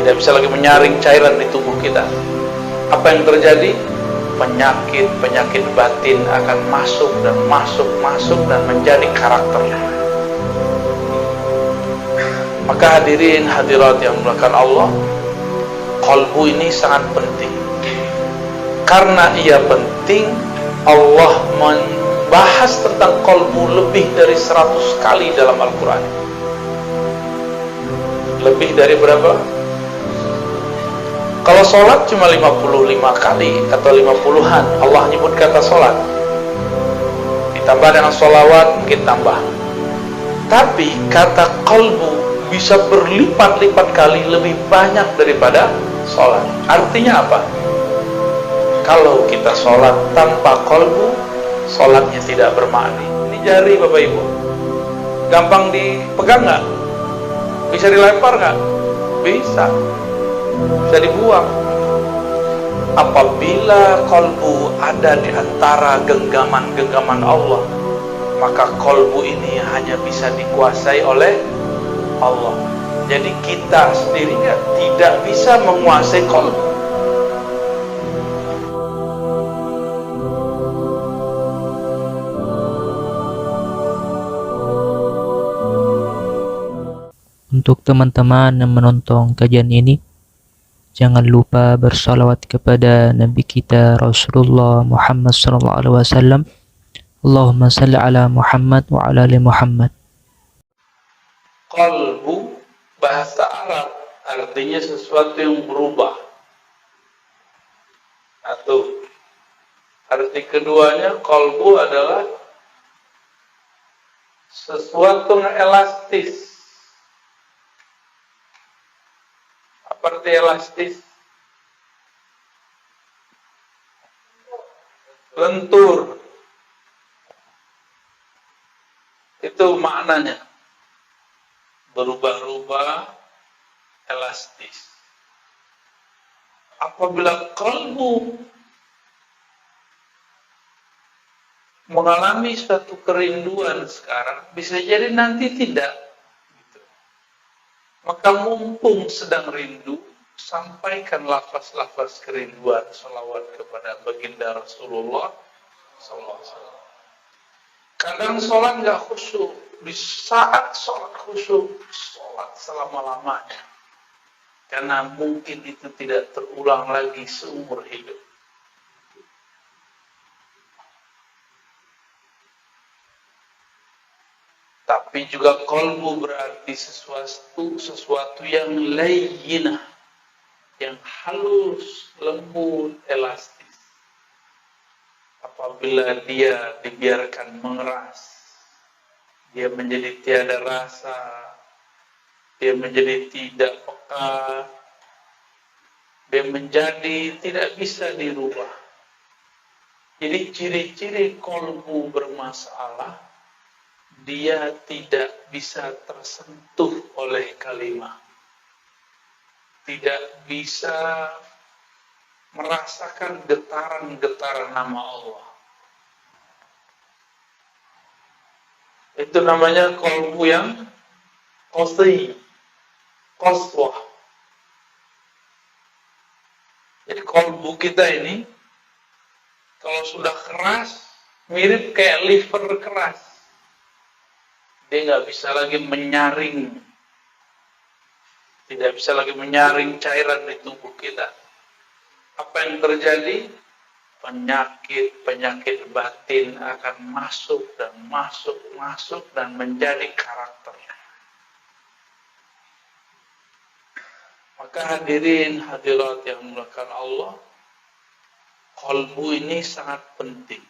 Tidak bisa lagi menyaring cairan di tubuh kita. Apa yang terjadi? Penyakit-penyakit batin akan masuk dan menjadi karakternya. Maka hadirin hadirat yang dimuliakan Allah, qalbu ini sangat penting. Karena ia penting, Allah membahas tentang qalbu lebih dari 100 kali dalam Al-Quran. Lebih dari berapa? Kalau sholat cuma 55 kali atau 50-an Allah nyebut kata sholat. Ditambah dengan sholawat mungkin tambah. Tapi kata qalbu bisa berlipat-lipat kali lebih banyak daripada sholat. Artinya apa? Kalau kita sholat tanpa qalbu, sholatnya tidak bermakna. Ini jari Bapak Ibu, gampang dipegang nggak? Bisa dilempar nggak? Bisa dibuang. Apabila qalbu ada di antara genggaman-genggaman Allah, maka qalbu ini hanya bisa dikuasai oleh Allah. Jadi kita sendirinya tidak bisa menguasai qalbu. Untuk teman-teman yang menonton kajian ini, jangan lupa bersalawat kepada Nabi kita Rasulullah Muhammad SAW. Allahumma salli ala Muhammad wa ala ali Muhammad. Qalbu bahasa Arab artinya sesuatu yang berubah. Atau arti keduanya, qalbu adalah sesuatu yang elastis. Apa arti elastis? Lentur. Itu maknanya. Berubah-ubah, elastis. Apabila qalbu mengalami suatu kerinduan sekarang, bisa jadi nanti tidak. Maka mumpung sedang rindu, sampaikan lafaz-lafaz kerinduan, salawat kepada baginda Rasulullah SAW. Kadang sholat nggak khusyuk, di saat sholat khusyuk, sholat selama-lamanya. Karena mungkin itu tidak terulang lagi seumur hidup. Tapi juga qalbu berarti sesuatu yang layyinah, yang halus, lembut, elastis. Apabila dia dibiarkan mengeras, dia menjadi tiada rasa, dia menjadi tidak peka, dia menjadi tidak bisa dirubah. Jadi ciri-ciri qalbu bermasalah, dia tidak bisa tersentuh oleh kalimat, tidak bisa merasakan getaran-getaran nama Allah. Itu namanya qalbu yang qaswah. Jadi qalbu kita ini kalau sudah keras, mirip kayak liver keras. Dia nggak bisa lagi menyaring, tidak bisa lagi menyaring cairan di tubuh kita. Apa yang terjadi? Penyakit-penyakit batin akan masuk dan menjadi karakternya. Maka hadirin hadirat yang dimuliakan Allah, qalbu ini sangat penting.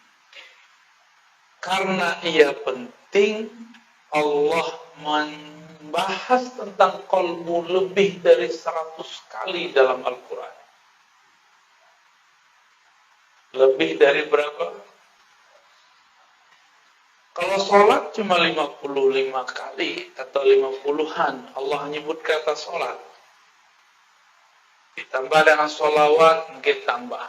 Karena ia penting, Allah membahas tentang qalbu lebih dari 100 kali dalam Al-Quran. Lebih dari berapa? Kalau sholat cuma 55 kali atau 50-an Allah nyebut kata sholat. Ditambah dengan sholawat mungkin tambah.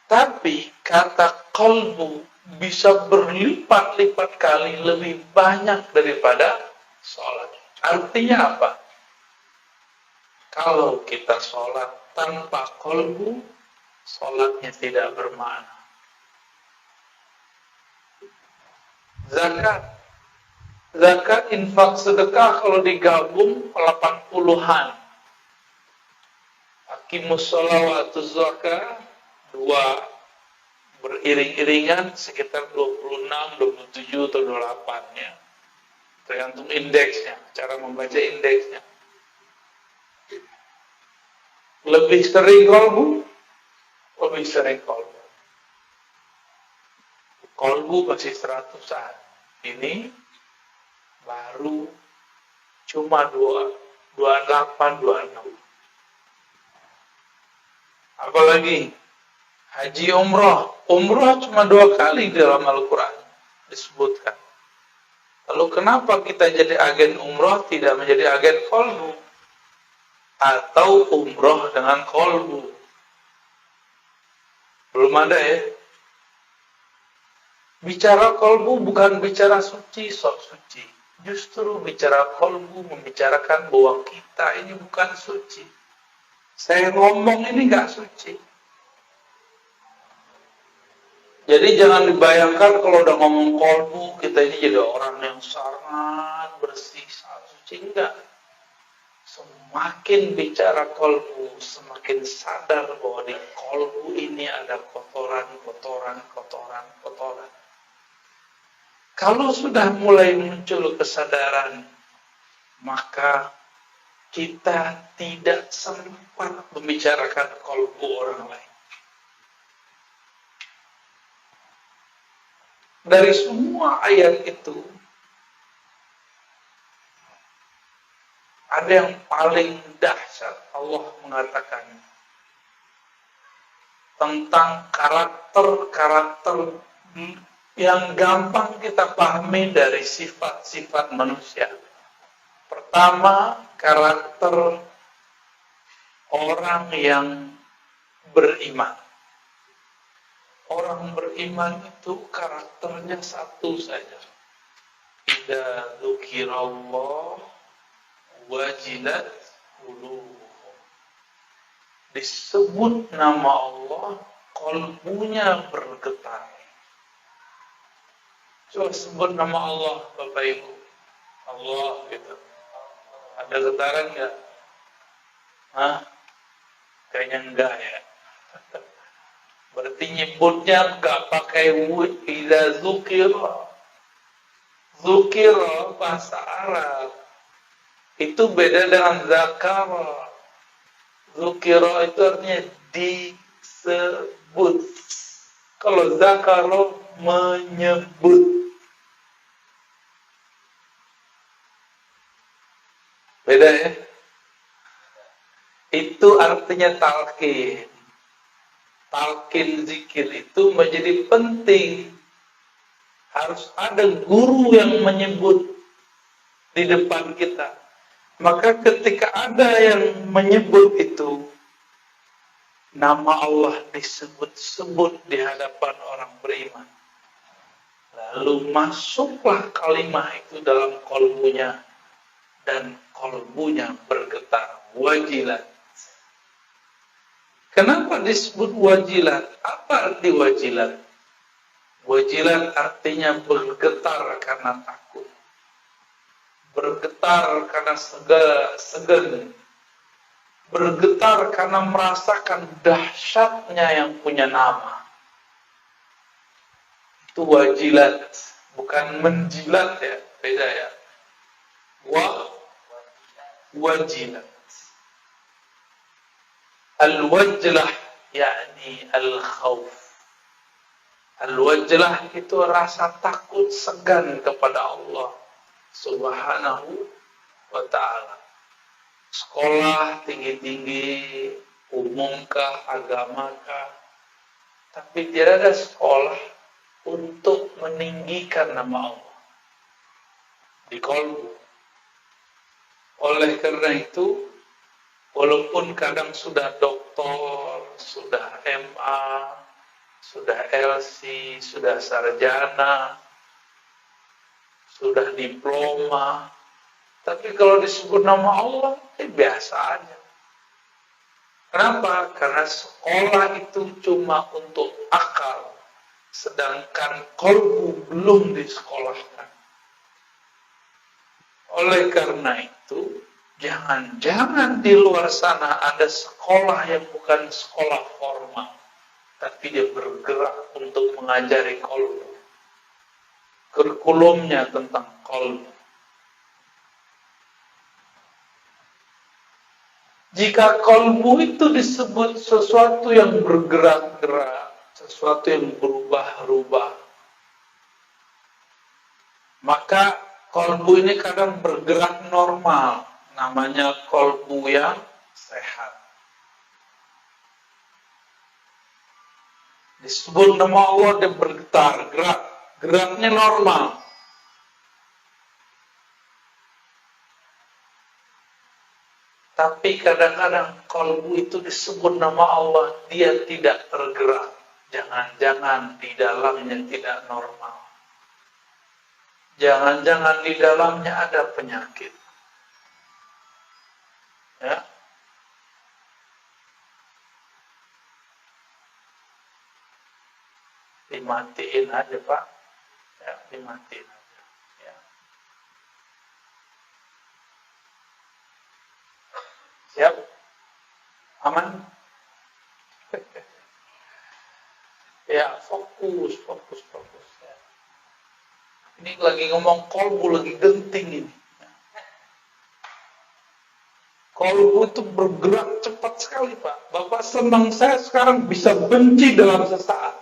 Tapi kata qalbu bisa berlipat-lipat kali lebih banyak daripada sholat. Artinya apa? Kalau kita sholat tanpa kolbu, sholatnya tidak bermakna. Zakat, infak, sedekah kalau digabung 80-an. Aqimus sholawatuz zakah, dua beriring-iringan sekitar 26, 27 atau 28 ya. Tergantung indeksnya, cara membaca indeksnya. Lebih sering kolbu, lebih sering kolbu. Kolbu masih 100-an. Ini baru cuma 28, 26. Apalagi haji umroh. Umroh cuma 2 kali dalam Al-Quran disebutkan. Lalu kenapa kita jadi agen umroh tidak menjadi agen kolbu? Atau umroh dengan kolbu? Belum ada ya. Bicara kolbu bukan bicara suci, sok suci. Justru bicara kolbu membicarakan bahwa kita ini bukan suci. Saya ngomong ini gak suci. Jadi jangan dibayangkan kalau udah ngomong kolbu, kita ini jadi orang yang sangat bersih, sangat suci. Enggak. Semakin bicara kolbu, semakin sadar bahwa di kolbu ini ada kotoran. Kalau sudah mulai muncul kesadaran, maka kita tidak sempat membicarakan kolbu orang lain. Dari semua ayat itu, ada yang paling dahsyat. Allah mengatakan tentang karakter-karakter yang gampang kita pahami dari sifat-sifat manusia. Pertama, karakter orang yang beriman. Orang beriman itu karakternya satu saja. Idza dzukirallah wajilat qulubuhum. Disebut nama Allah, kolbunya bergetar. Coba sebut nama Allah, Bapak Ibu. Allah gitu. Ada getaran nggak? Hah? Kayaknya enggak ya. Berarti nyebutnya nggak pakai idza dzukira. Dzukira bahasa Arab. Itu beda dengan zakara. Dzukira itu artinya disebut. Kalau zakara menyebut. Beda ya? Itu artinya talqin. Talqin zikir itu menjadi penting. Harus ada guru yang menyebut di depan kita. Maka ketika ada yang menyebut itu, nama Allah disebut-sebut di hadapan orang beriman. Lalu masuklah kalimah itu dalam kolbunya. Dan kolbunya bergetar, wajilat. Kenapa disebut wajilat? Apa arti wajilat? Wajilat artinya bergetar karena takut. Bergetar karena segan. Bergetar karena merasakan dahsyatnya yang punya nama. Itu wajilat. Bukan menjilat ya, beda ya. Wajilat. Al-wajlah yakni al-khawf. Al-wajlah itu rasa takut segan kepada Allah Subhanahu wa ta'ala. Sekolah tinggi-tinggi, umumkah, agamakah, tapi tidak ada sekolah untuk meninggikan nama Allah di kolbu. Oleh karena itu, walaupun kadang sudah doktor, sudah MA, sudah LC, sudah sarjana, sudah diploma, tapi kalau disebut nama Allah, biasa aja. Kenapa? Karena sekolah itu cuma untuk akal, sedangkan kolbu belum disekolahkan. Oleh karena itu, jangan-jangan di luar sana ada sekolah yang bukan sekolah formal, tapi dia bergerak untuk mengajari kolbu. Kurikulumnya tentang kolbu. Jika kolbu itu disebut sesuatu yang bergerak-gerak, sesuatu yang berubah-ubah, maka kolbu ini kadang bergerak normal, namanya kolbu yang sehat. Disebut nama Allah, dia bergetar, geraknya normal. Tapi kadang-kadang kolbu itu disebut nama Allah, dia tidak tergerak. Jangan-jangan di dalamnya tidak normal. Jangan-jangan di dalamnya ada penyakit. Ya. Dimatiin aja, Pak. Ya, dimatiin aja. Ya. Siap? Aman? Ya, fokus. Ya. Ini lagi ngomong kolbu, lagi genting ini. Kolbu itu bergerak cepat sekali, Pak. Bapak senang, saya sekarang bisa benci dalam sesaat.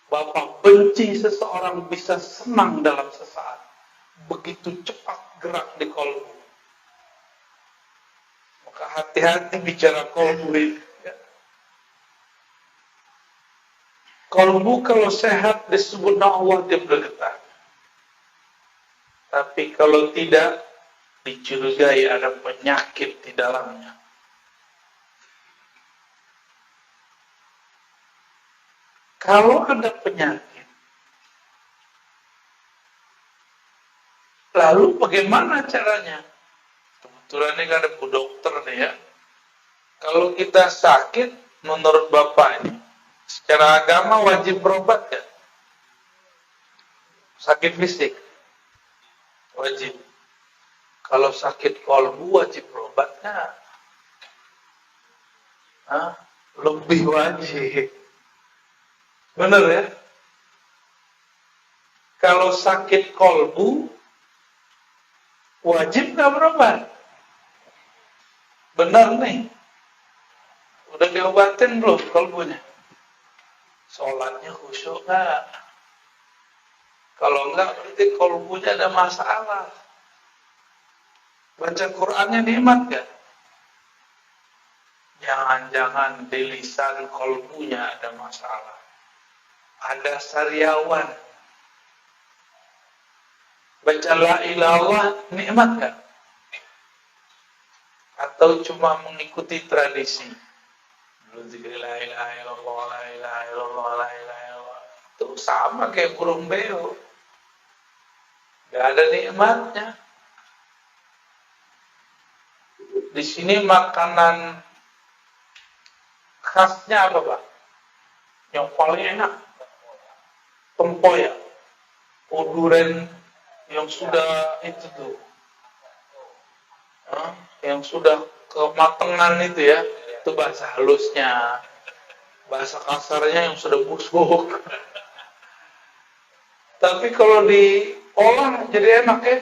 Bapak benci seseorang bisa senang dalam sesaat. Begitu cepat gerak di kolbu. Maka hati-hati bicara kolbu ini. Kolbu kalau sehat disebut Allah, dia bergetar. Tapi kalau tidak, dicurigai ada penyakit di dalamnya. Kalau ada penyakit, lalu bagaimana caranya? Kebetulan ini ada Bu Dokter nih ya. Kalau kita sakit, menurut Bapak ini, secara agama wajib berobat ya? Sakit fisik? Wajib. Kalau sakit kolbu wajib berobat nggak? Lebih wajib. Benar ya? Kalau sakit kolbu, wajib nggak berobat? Benar nih. Udah diobatin belum kolbunya? Sholatnya khusyuk nggak? Kalau enggak, berarti kolbunya ada masalah. Baca Qur'annya nikmat nggak? Jangan-jangan di lisan kolbunya ada masalah. Ada sariawan. Baca la ilaha nikmat nggak? Atau cuma mengikuti tradisi? Zikir la ilaha illallah, la ilaha illallah, la ilaha illallah. Itu sama kayak burung beo. Gak ada nikmatnya. Di sini makanan khasnya apa, Pak? Yang paling enak? Tempoyak. Durian yang sudah itu tuh. Yang sudah kematangan itu ya. Itu bahasa halusnya. Bahasa kasarnya yang sudah busuk. Tapi kalau diolah jadi enak ya.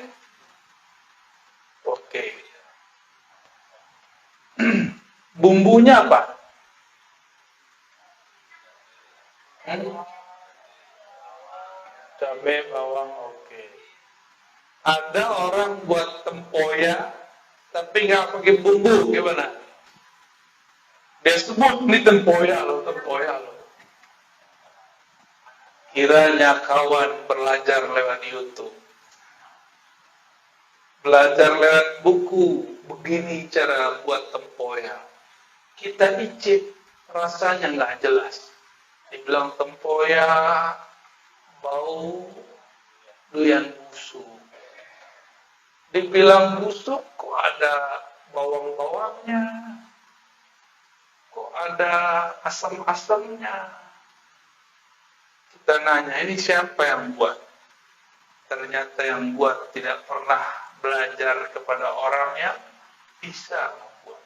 Oke. Bumbunya apa? Cabai, bawang, oke. Ada orang buat tempoyak, tapi nggak pakai bumbu, gimana? Dia sebut ini tempoyak loh. Kiranya kawan belajar lewat YouTube. Belajar lewat buku, begini cara buat tempoyak. Kita icip, rasanya nggak jelas. Dibilang tempoyak, bau, doyan busuk. Dibilang busuk, kok ada bawang-bawangnya. ada asam-asamnya. Kita nanya, ini siapa yang buat? Ternyata yang buat tidak pernah belajar kepada orang yang bisa membuat.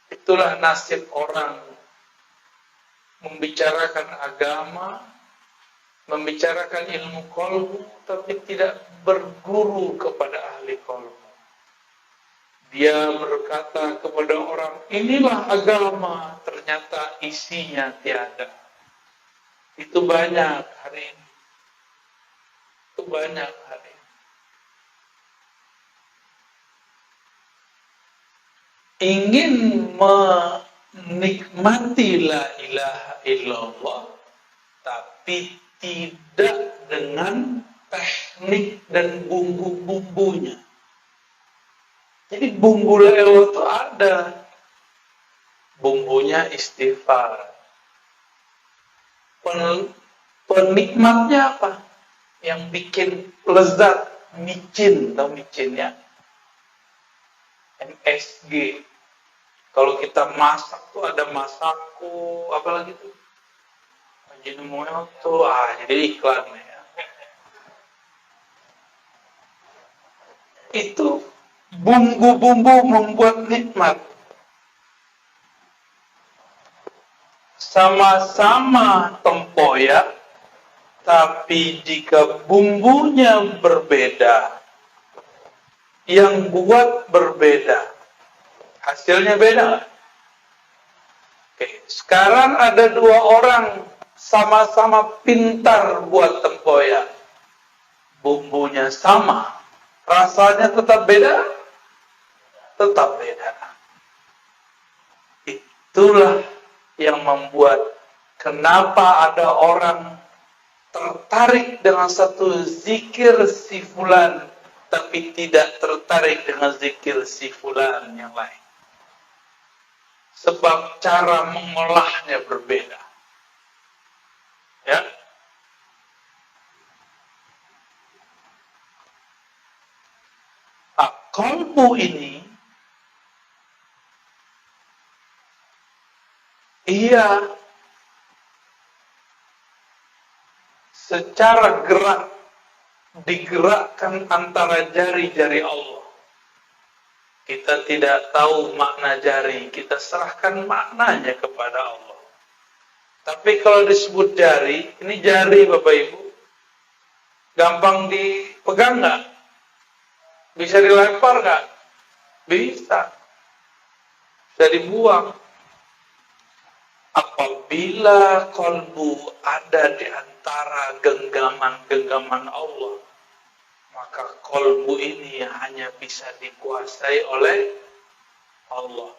Itulah nasib orang membicarakan agama, membicarakan ilmu qalbu, tapi tidak berguru kepada ahli qalbu. Dia berkata kepada orang, inilah agama, ternyata isinya tiada. Itu banyak hari ini. Itu banyak hari ini. Ingin menikmati la ilaha illallah, tapi tidak dengan teknik dan bumbu-bumbunya. Jadi bumbu la ilaha itu ada. Bumbunya istighfar. Penikmatnya apa? Yang bikin lezat, micin, tahu micinnya? MSG. Kalau kita masak tuh ada masako, apalagi tuh? Ajinomoto, jadi iklan ya. Itu bumbu-bumbu membuat nikmat. Sama-sama tempoyak, tapi jika bumbunya berbeda, yang buat berbeda, hasilnya beda. Oke, sekarang ada dua orang sama-sama pintar buat tempoyak. Bumbunya sama, rasanya tetap beda? Tetap beda. Itulah yang membuat kenapa ada orang tertarik dengan satu zikir si fulan, tapi tidak tertarik dengan zikir si fulan yang lain. Sebab cara mengolahnya berbeda. Ya. Qalbu ini ia secara gerak digerakkan antara jari-jari Allah. Kita tidak tahu makna jari, kita serahkan maknanya kepada Allah. Tapi kalau disebut jari, ini jari Bapak Ibu, gampang dipegang nggak? Bisa dilempar nggak? Bisa. Bisa dibuang. Apabila qalbu ada di antara genggaman-genggaman Allah, maka qalbu ini hanya bisa dikuasai oleh Allah.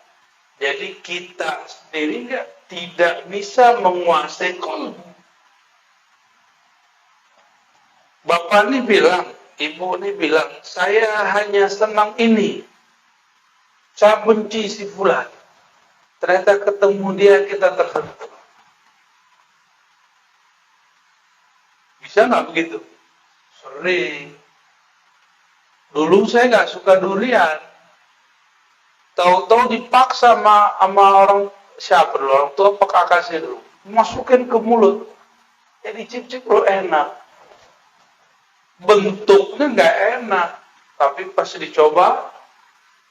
Jadi kita sendiri tidak bisa menguasai qalbu. Bapak ini bilang, ibu ini bilang, saya hanya senang ini. Saya benci si fulan. Ternyata ketemu dia kita tersentuh. Bisa nggak begitu? Sering. Dulu saya nggak suka durian. Tahu-tahu dipaksa sama orang siapa dulu? Orang tua apa kakak saya dulu? Masukin ke mulut. Jadi cip-cip lo enak. Bentuknya nggak enak. Tapi pas dicoba,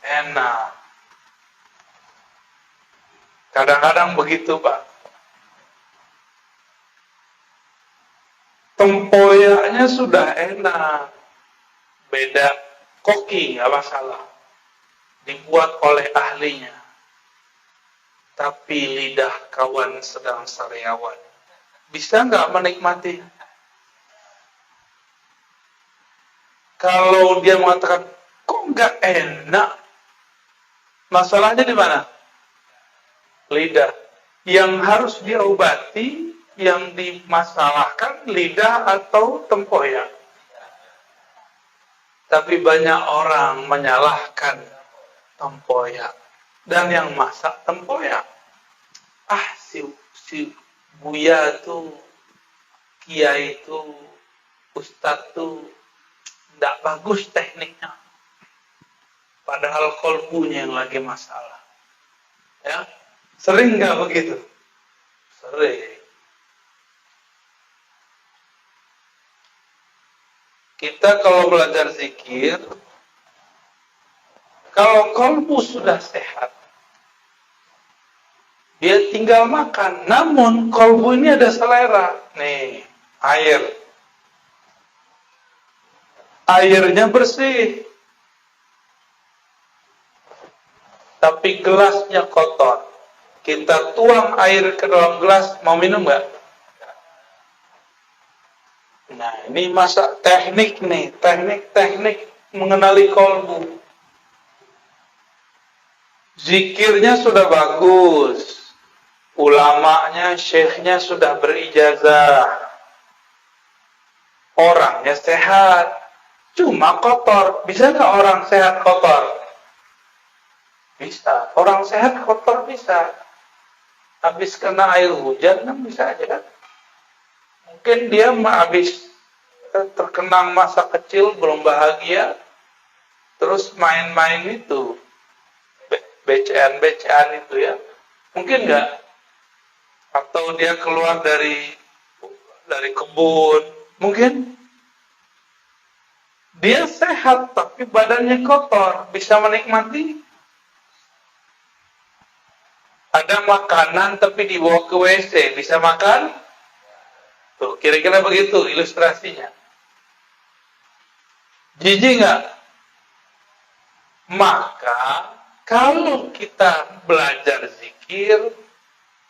enak. Kadang-kadang begitu, Pak. Tempoyaknya sudah enak. Beda koki, nggak masalah. Dibuat oleh ahlinya. Tapi lidah kawan sedang sariawan. Bisa nggak menikmati? Kalau dia mengatakan, kok nggak enak? Masalahnya di mana? Lidah. Yang harus diobati, yang dimasalahkan lidah atau tempoyak. Tapi banyak orang menyalahkan tempoyak. Dan yang masak tempoyak. Si Buya tuh, Kiai tuh, Ustadz tuh, tidak bagus tekniknya. Padahal kolbunya yang lagi masalah. Ya. Sering nggak begitu? Sering. Kita kalau belajar zikir, kalau kolbu sudah sehat, dia tinggal makan. Namun kolbu ini ada selera. Nih, air. Airnya bersih. Tapi gelasnya kotor. Kita tuang air ke dalam gelas, mau minum nggak? Nah, ini masa teknik nih, teknik mengenali kolbu. Zikirnya sudah bagus, ulamanya, syekhnya sudah berijazah, orangnya sehat, cuma kotor. Bisa nggak orang sehat kotor? Bisa, orang sehat kotor bisa. Habis kena air hujan kan bisa aja kan? Mungkin dia habis terkenang masa kecil belum bahagia, terus main-main itu, becean itu ya, mungkin nggak? Atau dia keluar dari kebun, mungkin dia sehat tapi badannya kotor, bisa menikmati? Ada makanan tapi dibawa ke WC, bisa makan? Tuh, kira-kira begitu ilustrasinya. Jijik nggak? Maka kalau kita belajar zikir,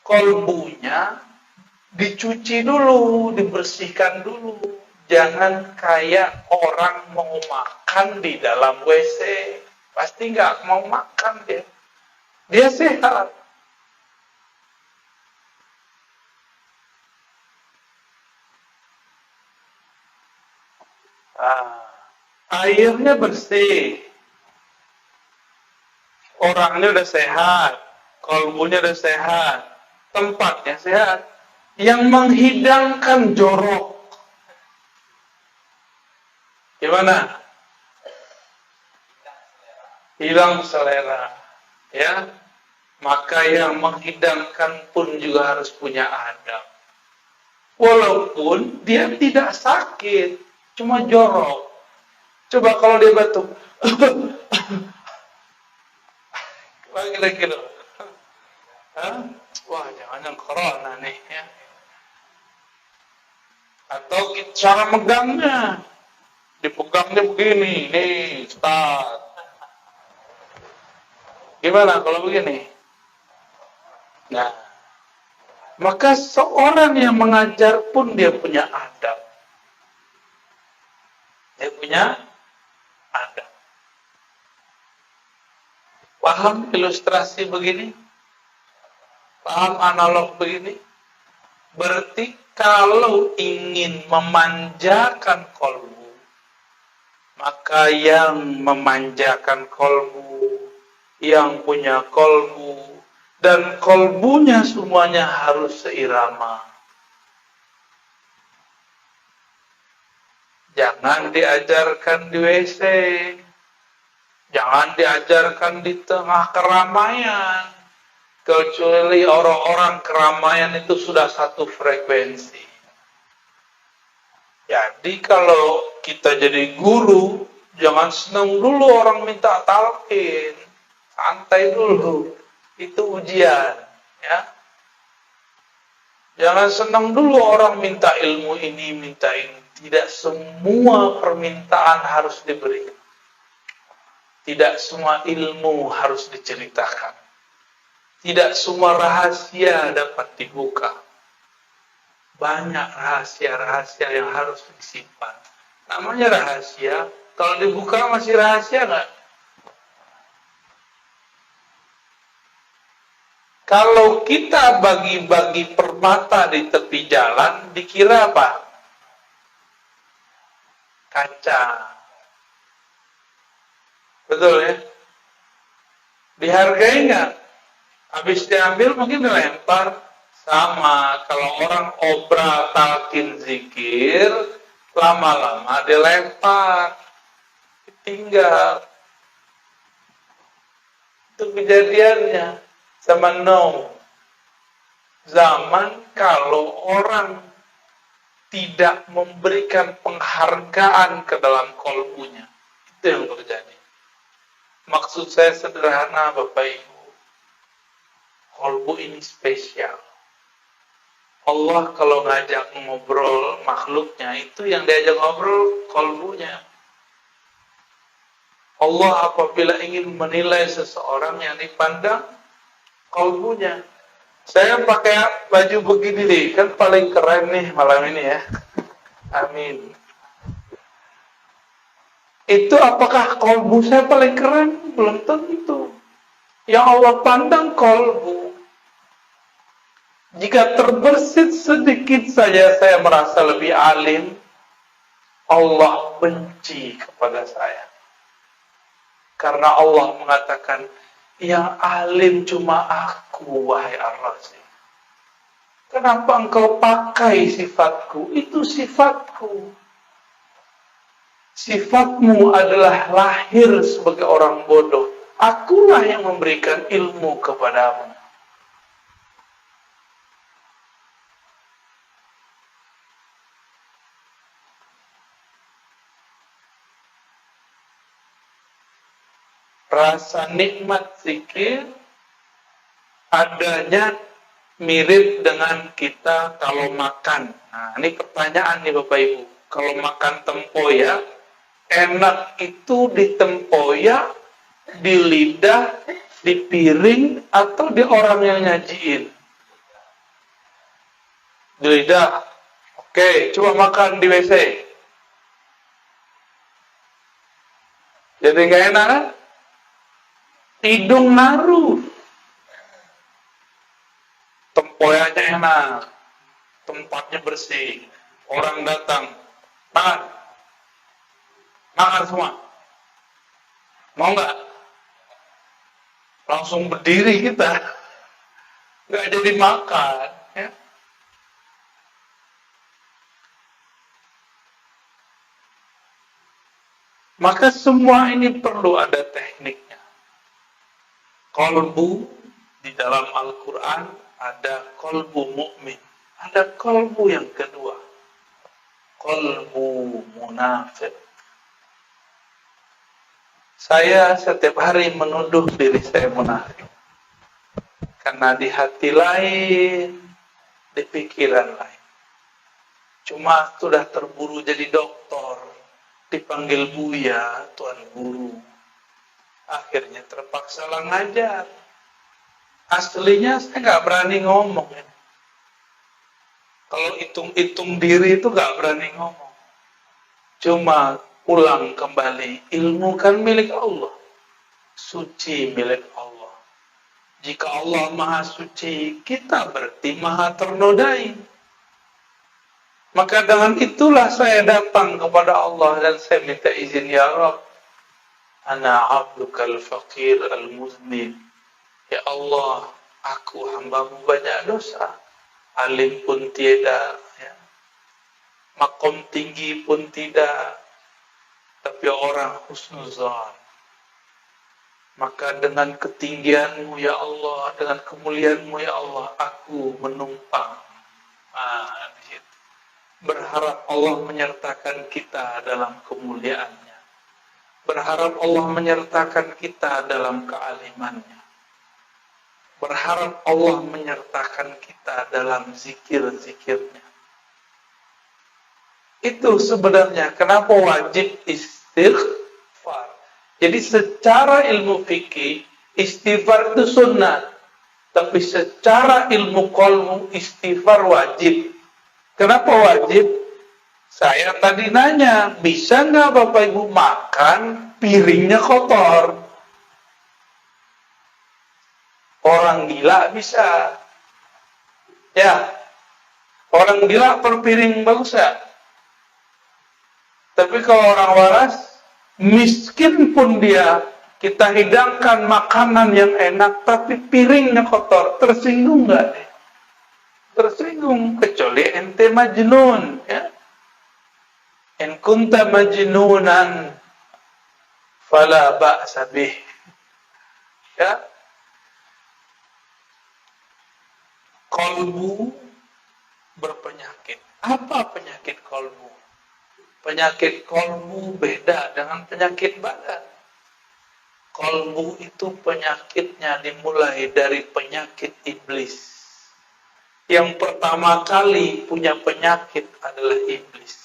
kolbunya dicuci dulu, dibersihkan dulu. Jangan kayak orang mau makan di dalam WC. Pasti nggak mau makan dia. Dia sehat. Airnya bersih, orangnya udah sehat, kolbunya udah sehat, tempatnya sehat. Yang menghidangkan jorok, gimana? Hilang selera, ya. Maka yang menghidangkan pun juga harus punya adab. Walaupun dia tidak sakit, cuma jorok. Coba kalau dia batuk, lagi loh. Wah, jangan corona nih ya. Atau cara megangnya, dipegangnya begini, nih, start. Gimana kalau begini? Nah, maka seorang yang mengajar pun dia punya adab. Dia punya adab. Paham ilustrasi begini? Paham analog begini? Berarti kalau ingin memanjakan kolbu, maka yang memanjakan kolbu, yang punya kolbu, dan kolbunya semuanya harus seirama. Jangan diajarkan di WC, jangan diajarkan di tengah keramaian, kecuali orang-orang keramaian itu sudah satu frekuensi. Jadi kalau kita jadi guru, jangan senang dulu orang minta talqin, santai dulu, itu ujian, ya. Jangan senang dulu orang minta ilmu ini, minta ini. Tidak semua permintaan harus diberi. Tidak semua ilmu harus diceritakan. Tidak semua rahasia dapat dibuka. Banyak rahasia-rahasia yang harus disimpan. Namanya rahasia, kalau dibuka masih rahasia nggak? Kalau kita bagi-bagi permata di tepi jalan, dikira apa? Kaca. Betul ya? Dihargai nggak? Habis diambil mungkin dilempar. Sama, kalau orang obral talqin zikir, lama-lama dilempar, ditinggal. Itu kejadiannya sama Nuh. zaman kalau orang tidak memberikan penghargaan ke dalam kolbunya. Itu yang terjadi. Maksud saya sederhana, Bapak Ibu. Kolbu ini spesial. Allah kalau ngajak ngobrol makhluknya, itu yang diajak ngobrol kolbunya. Allah apabila ingin menilai seseorang yang dipandang kolbunya. Saya pakai baju begini nih, kan paling keren nih malam ini ya. Amin. Itu apakah kolbu saya paling keren? Belum tentu. Yang Allah pandang kolbu. Jika terbersit sedikit saja saya merasa lebih alim, Allah benci kepada saya. Karena Allah mengatakan, yang alim cuma aku, wahai Ar-Razi. Kenapa engkau pakai sifatku? Itu sifatku. Sifatmu adalah lahir sebagai orang bodoh. Akulah yang memberikan ilmu kepadamu. Rasa nikmat zikir adanya mirip dengan kita kalau makan. Nah, ini pertanyaan nih Bapak Ibu. Kalau makan tempoyak, enak itu di tempoyak, di lidah, di piring, atau di orang yang nyajiin? Di lidah. Oke, coba makan di WC. Jadi nggak enak kan? Hidung naruh. Tempoyaknya enak. Tempatnya bersih. Orang datang. Makan. Makan semua. Mau nggak? Langsung berdiri kita. Nggak jadi makan. Ya. Maka semua ini perlu ada tekniknya. Kolbu di dalam Al-Quran ada kolbu mukmin, ada kolbu yang kedua, kolbu munafik. Saya setiap hari menuduh diri saya munafik, karena di hati lain, di pikiran lain. Cuma sudah terburu jadi dokter, dipanggil Buya, Tuan Guru. Akhirnya terpaksa lah ngajar. Aslinya saya nggak berani ngomong. Kalau hitung-hitung diri itu nggak berani ngomong. Cuma ulang kembali, ilmu kan milik Allah. Suci milik Allah. Jika Allah maha suci, kita berarti maha ternodai. Maka dengan itulah saya datang kepada Allah dan saya minta izin, ya Rabb, ana abdukal faqir al-muznib. Ya Allah, aku hambamu banyak dosa. Alim pun tiada, ya. Makom tinggi pun tidak, tapi orang husnuzan. Maka dengan ketinggianmu ya Allah, dengan kemuliaanmu ya Allah, aku menumpang. Berharap Allah menyertakan kita dalam kemuliaannya. Berharap Allah menyertakan kita dalam kealimannya. Berharap Allah menyertakan kita dalam zikir-zikirnya. Itu sebenarnya kenapa wajib istighfar. Jadi secara ilmu fikih, istighfar itu sunnah. Tapi secara ilmu qalbu, istighfar wajib. Kenapa wajib? Saya tadi nanya, bisa nggak Bapak Ibu makan piringnya kotor? Orang gila bisa. Ya, orang gila per piring bagus ya. Tapi kalau orang waras, miskin pun dia, kita hidangkan makanan yang enak, tapi piringnya kotor, tersinggung nggak? Tersinggung, kecuali ente majnun, ya. In kunta majnunan fala ba'sa bih. Ya. Kolbu berpenyakit. Apa penyakit kolbu? Penyakit kolbu beda dengan penyakit badan. Kolbu itu penyakitnya dimulai dari penyakit iblis. Yang pertama kali punya penyakit adalah iblis.